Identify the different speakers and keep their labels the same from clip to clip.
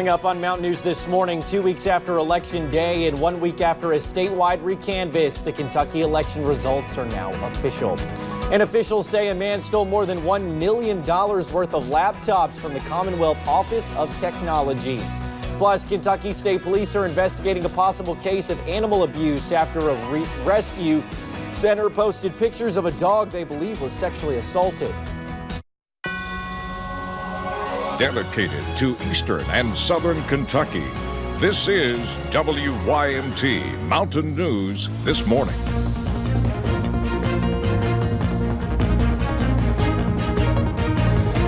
Speaker 1: Coming up on Mountain News this morning, 2 weeks after Election Day and 1 week after a statewide recanvass, the Kentucky election results are now official. And officials say a man stole more than $1 million worth of laptops from the Commonwealth Office of Technology. Plus, Kentucky State Police are investigating a possible case of animal abuse after a rescue center posted pictures of a dog they believe was sexually assaulted.
Speaker 2: Dedicated to Eastern and Southern Kentucky, this is WYMT Mountain News This Morning.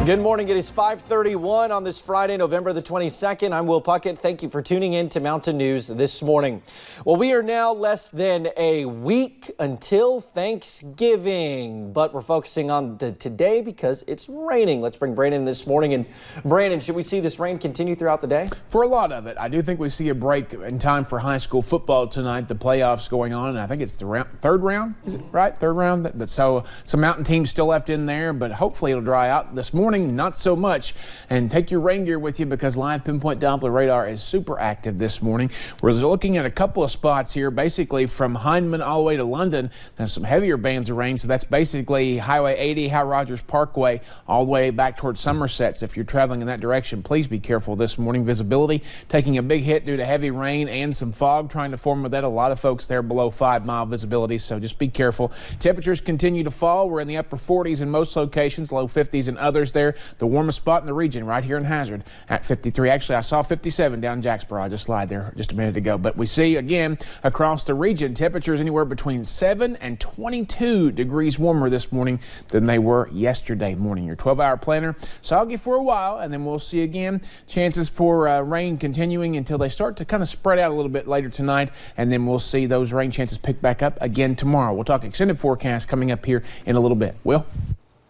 Speaker 1: Good morning. It is 5:31 on this Friday, November the 22nd. I'm Will Puckett. Thank you for tuning in to Mountain News This Morning. Well, we are now less than a week until Thanksgiving, but we're focusing on today because it's raining. Let's bring Brandon this morning. And Brandon, should we see this rain continue throughout the day?
Speaker 3: For a lot of it. I do think we see a break in time for high school football tonight. The playoffs going on, and I think it's the third round. Is it right? Third round. But so some mountain teams still left in there, but hopefully it'll dry out this morning. Not so much. And take your rain gear with you because live pinpoint Doppler radar is super active this morning. We're looking at a couple of spots here, basically from Hindman all the way to London. There's some heavier bands of rain, so that's basically Highway 80, Hal Rogers Parkway, all the way back towards Somerset. So if you're traveling in that direction, please be careful this morning. Visibility taking a big hit due to heavy rain and some fog trying to form with that. A lot of folks there below 5 mile visibility, so just be careful. Temperatures continue to fall. We're in the upper 40s in most locations, low 50s in others there. The warmest spot in the region right here in Hazard at 53. Actually, I saw 57 down in Jacksboro. I just lied there just a minute ago. But we see again across the region temperatures anywhere between 7 and 22 degrees warmer this morning than they were yesterday morning. Your 12-hour planner soggy for a while, and then we'll see again chances for rain continuing until they start to kind of spread out a little bit later tonight, and then we'll see those rain chances pick back up again tomorrow. We'll talk extended forecast coming up here in a little bit. Will?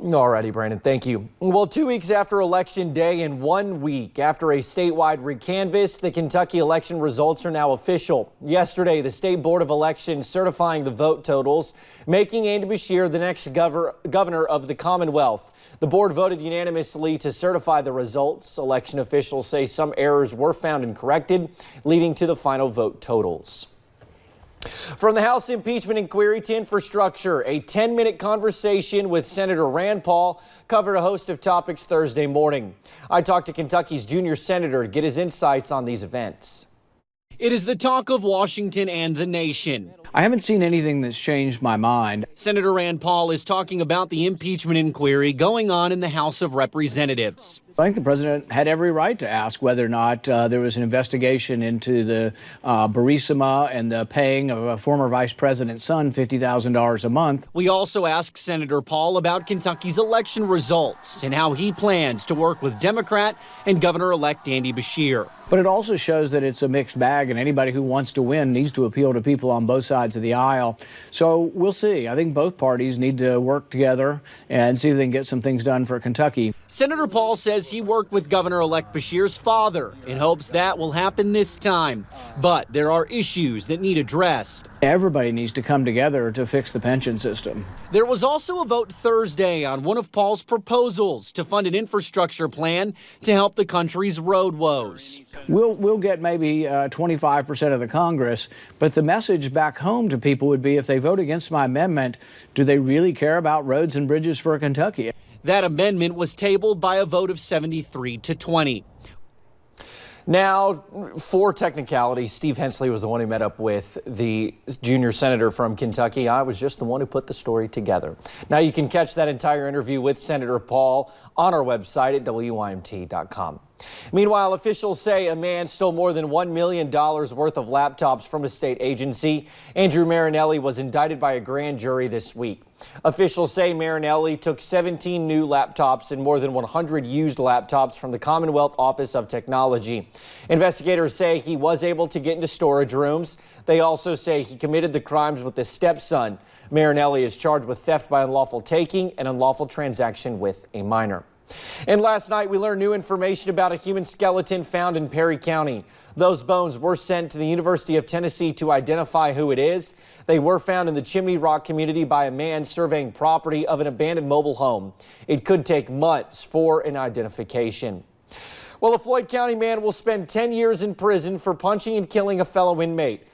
Speaker 1: Alrighty, Brandon, thank you. Well, 2 weeks after Election Day and 1 week after a statewide recanvass, the Kentucky election results are now official. Yesterday, the State Board of Elections certifying the vote totals, making Andy Beshear the next governor of the Commonwealth. The board voted unanimously to certify the results. Election officials say some errors were found and corrected, leading to the final vote totals. From the House impeachment inquiry to infrastructure, a 10-minute conversation with Senator Rand Paul covered a host of topics Thursday morning. I talked to Kentucky's junior senator to get his insights on these events. It is the talk of Washington and the nation.
Speaker 4: I haven't seen anything that's changed my mind.
Speaker 1: Senator Rand Paul is talking about the impeachment inquiry going on in the House of Representatives.
Speaker 4: I think the president had every right to ask whether or not there was an investigation into the Burisma and the paying of a former vice president's son $50,000 a month.
Speaker 1: We also asked Senator Paul about Kentucky's election results and how he plans to work with Democrat and Governor-elect Andy Beshear.
Speaker 4: But it also shows that it's a mixed bag, and anybody who wants to win needs to appeal to people on both sides of the aisle. So we'll see. I think both parties need to work together and see if they can get some things done for Kentucky.
Speaker 1: Senator Paul says he worked with Governor-elect Beshear's father in hopes that will happen this time. But there are issues that need addressed.
Speaker 4: Everybody needs to come together to fix the pension system.
Speaker 1: There was also a vote Thursday on one of Paul's proposals to fund an infrastructure plan to help the country's road woes.
Speaker 4: We'll get maybe 25% of the Congress, but the message back home to people would be if they vote against my amendment, do they really care about roads and bridges for Kentucky?
Speaker 1: That amendment was tabled by a vote of 73 to 20. Now, for technicality, Steve Hensley was the one who met up with the junior senator from Kentucky. I was just the one who put the story together. Now, you can catch that entire interview with Senator Paul on our website at WYMT.com. Meanwhile, officials say a man stole more than $1 million worth of laptops from a state agency. Andrew Marinelli was indicted by a grand jury this week. Officials say Marinelli took 17 new laptops and more than 100 used laptops from the Commonwealth Office of Technology. Investigators say he was able to get into storage rooms. They also say he committed the crimes with his stepson. Marinelli is charged with theft by unlawful taking and unlawful transaction with a minor. And last night we learned new information about a human skeleton found in Perry County. Those bones were sent to the University of Tennessee to identify who it is. They were found in the Chimney Rock community by a man surveying property of an abandoned mobile home. It could take months for an identification. Well, a Floyd County man will spend 10 years in prison for punching and killing a fellow inmate.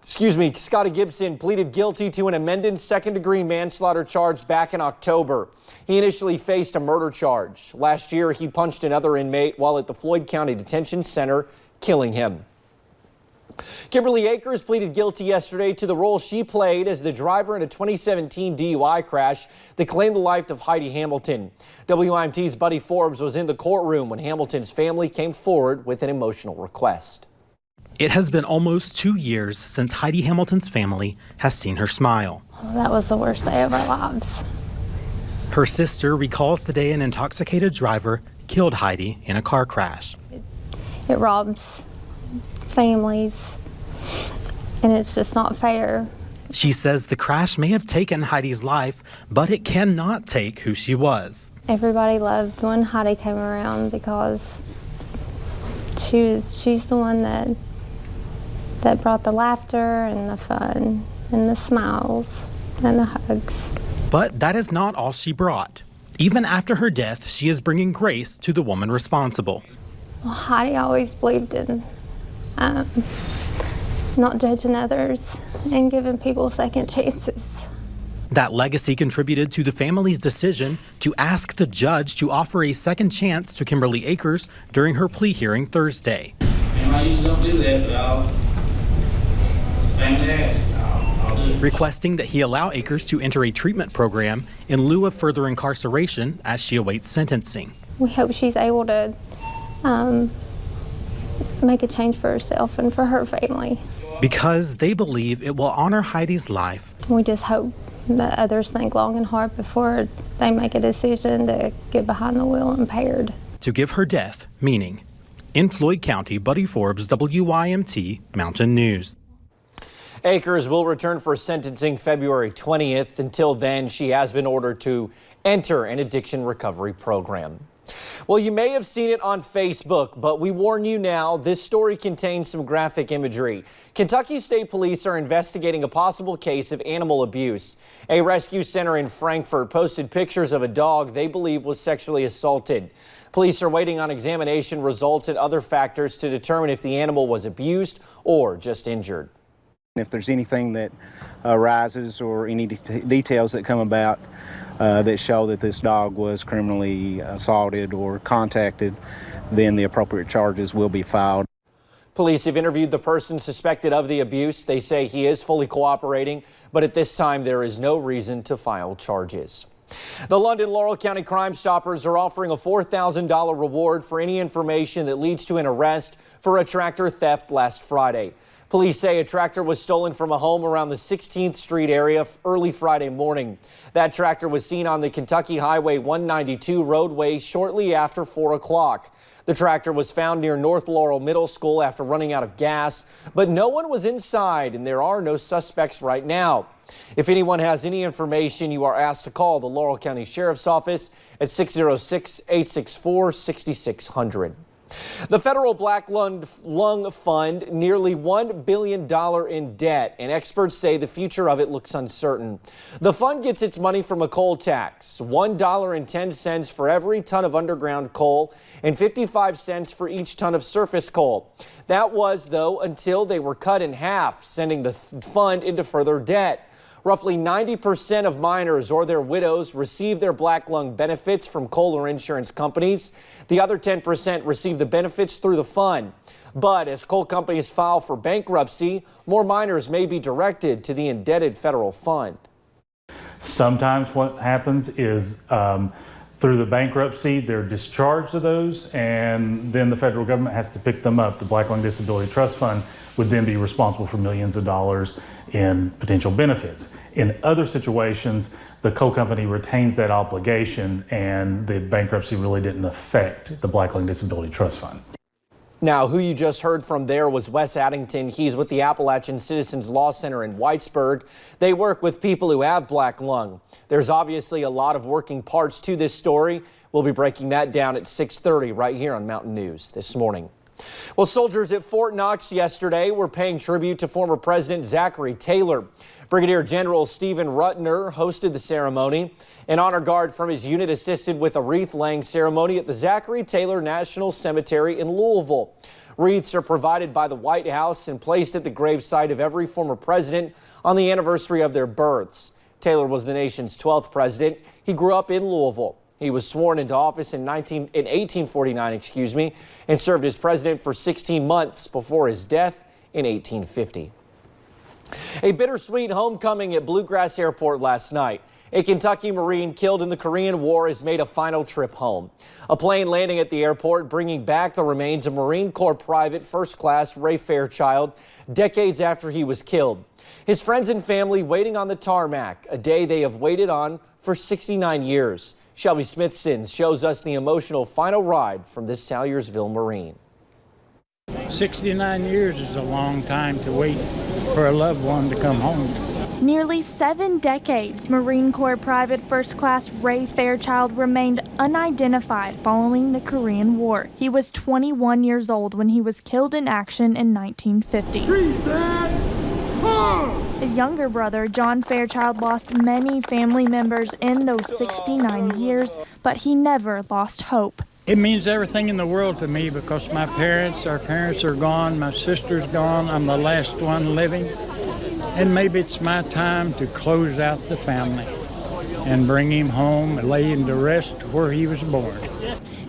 Speaker 1: Scotty Gibson pleaded guilty to an amended second-degree manslaughter charge back in October. He initially faced a murder charge. Last year, he punched another inmate while at the Floyd County Detention Center, killing him. Kimberly Akers pleaded guilty yesterday to the role she played as the driver in a 2017 DUI crash that claimed the life of Heidi Hamilton. WIMT's Buddy Forbes was in the courtroom when Hamilton's family came forward with an emotional request.
Speaker 5: It has been almost 2 years since Heidi Hamilton's family has seen her smile.
Speaker 6: That was the worst day of our lives.
Speaker 5: Her sister recalls the day an intoxicated driver killed Heidi in a car crash.
Speaker 6: It robs families, and it's just not fair.
Speaker 5: She says the crash may have taken Heidi's life, but it cannot take who she was.
Speaker 6: Everybody loved when Heidi came around because she's the one that brought the laughter and the fun and the smiles and the hugs.
Speaker 5: But that is not all she brought. Even after her death, she is bringing grace to the woman responsible.
Speaker 6: Well, Heidi always believed in not judging others and giving people second chances.
Speaker 5: That legacy contributed to the family's decision to ask the judge to offer a second chance to Kimberly Akers during her plea hearing Thursday.
Speaker 7: And I usually don't do that, but it's family asked. I'll do it.
Speaker 5: Requesting that he allow Akers to enter a treatment program in lieu of further incarceration as she awaits sentencing.
Speaker 6: We hope she's able to make a change for herself and for her family.
Speaker 5: Because they believe it will honor Heidi's life.
Speaker 6: We just hope that others think long and hard before they make a decision to get behind the wheel impaired.
Speaker 5: To give her death meaning. In Floyd County, Buddy Forbes, WIMT Mountain News.
Speaker 1: Akers will return for sentencing February 20th. Until then, she has been ordered to enter an addiction recovery program. Well, you may have seen it on Facebook, but we warn you now, this story contains some graphic imagery. Kentucky State Police are investigating a possible case of animal abuse. A rescue center in Frankfort posted pictures of a dog they believe was sexually assaulted. Police are waiting on examination results and other factors to determine if the animal was abused or just injured.
Speaker 8: If there's anything that arises or any details that come about that show that this dog was criminally assaulted or contacted, then the appropriate charges will be filed.
Speaker 1: Police have interviewed the person suspected of the abuse. They say he is fully cooperating, but at this time there is no reason to file charges. The London Laurel County Crime Stoppers are offering a $4,000 reward for any information that leads to an arrest for a tractor theft last Friday. Police say a tractor was stolen from a home around the 16th Street area early Friday morning. That tractor was seen on the Kentucky Highway 192 roadway shortly after 4 o'clock. The tractor was found near North Laurel Middle School after running out of gas, but no one was inside and there are no suspects right now. If anyone has any information, you are asked to call the Laurel County Sheriff's Office at 606-864-6600. The federal Black Lung Fund, nearly $1 billion in debt, and experts say the future of it looks uncertain. The fund gets its money from a coal tax, $1.10 for every ton of underground coal and 55 cents for each ton of surface coal. That was, though, until they were cut in half, sending the fund into further debt. Roughly 90% of miners or their widows receive their black lung benefits from coal or insurance companies. The other 10% receive the benefits through the fund. But as coal companies file for bankruptcy, more miners may be directed to the indebted federal fund.
Speaker 9: Sometimes what happens is through the bankruptcy, they're discharged of those, and then the federal government has to pick them up. The Black Lung Disability Trust Fund would then be responsible for millions of dollars in potential benefits. In other situations, the coal company retains that obligation, and the bankruptcy really didn't affect the Black Lung Disability Trust Fund.
Speaker 1: Now, who you just heard from there was Wes Addington. He's with the Appalachian Citizens Law Center in Whitesburg. They work with people who have black lung. There's obviously a lot of working parts to this story. We'll be breaking that down at 6:30 right here on Mountain News this morning. Well, soldiers at Fort Knox yesterday were paying tribute to former President Zachary Taylor. Brigadier General Stephen Rutner hosted the ceremony. An honor guard from his unit assisted with a wreath-laying ceremony at the Zachary Taylor National Cemetery in Louisville. Wreaths are provided by the White House and placed at the gravesite of every former president on the anniversary of their births. Taylor was the nation's 12th president. He grew up in Louisville. He was sworn into office in 1849, and served as president for 16 months before his death in 1850. A bittersweet homecoming at Bluegrass Airport last night. A Kentucky Marine killed in the Korean War has made a final trip home. A plane landing at the airport bringing back the remains of Marine Corps Private First Class Ray Fairchild decades after he was killed. His friends and family waiting on the tarmac, a day they have waited on for 69 years. Shelby Smithson shows us the emotional final ride from this Salyersville Marine.
Speaker 10: 69 years is a long time to wait for a loved one to come home.
Speaker 11: Nearly 7 decades, Marine Corps Private First Class Ray Fairchild remained unidentified following the Korean War. He was 21 years old when he was killed in action in 1950. His younger brother, John Fairchild, lost many family members in those 69 years, but he never lost hope.
Speaker 10: It means everything in the world to me because our parents are gone, my sister's gone, I'm the last one living. And maybe it's my time to close out the family and bring him home and lay him to rest where he was born.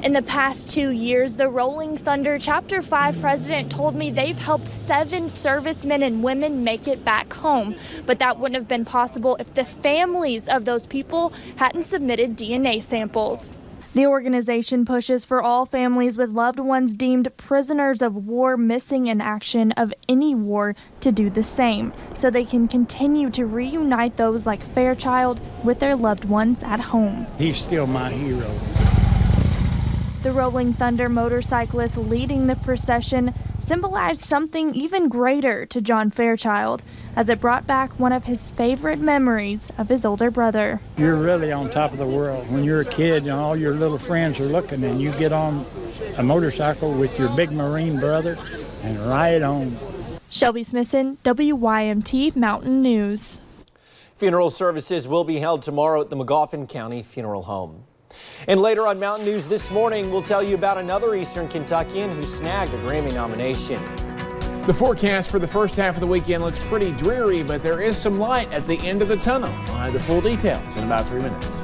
Speaker 11: In the past 2 years, the Rolling Thunder Chapter 5 president told me they've helped 7 servicemen and women make it back home. But that wouldn't have been possible if the families of those people hadn't submitted DNA samples. The organization pushes for all families with loved ones deemed prisoners of war missing in action of any war to do the same, so they can continue to reunite those like Fairchild with their loved ones at home.
Speaker 10: He's still my hero.
Speaker 11: The Rolling Thunder motorcyclist leading the procession symbolized something even greater to John Fairchild, as it brought back one of his favorite memories of his older brother.
Speaker 10: You're really on top of the world. When you're a kid and all your little friends are looking and you get on a motorcycle with your big Marine brother and ride on.
Speaker 11: Shelby Smithson, WYMT Mountain News.
Speaker 1: Funeral services will be held tomorrow at the Magoffin County Funeral Home. And later on Mountain News this morning, we'll tell you about another Eastern Kentuckian who snagged a Grammy nomination.
Speaker 3: The forecast for the first half of the weekend looks pretty dreary, but there is some light at the end of the tunnel. I'll have the full details in about 3 minutes.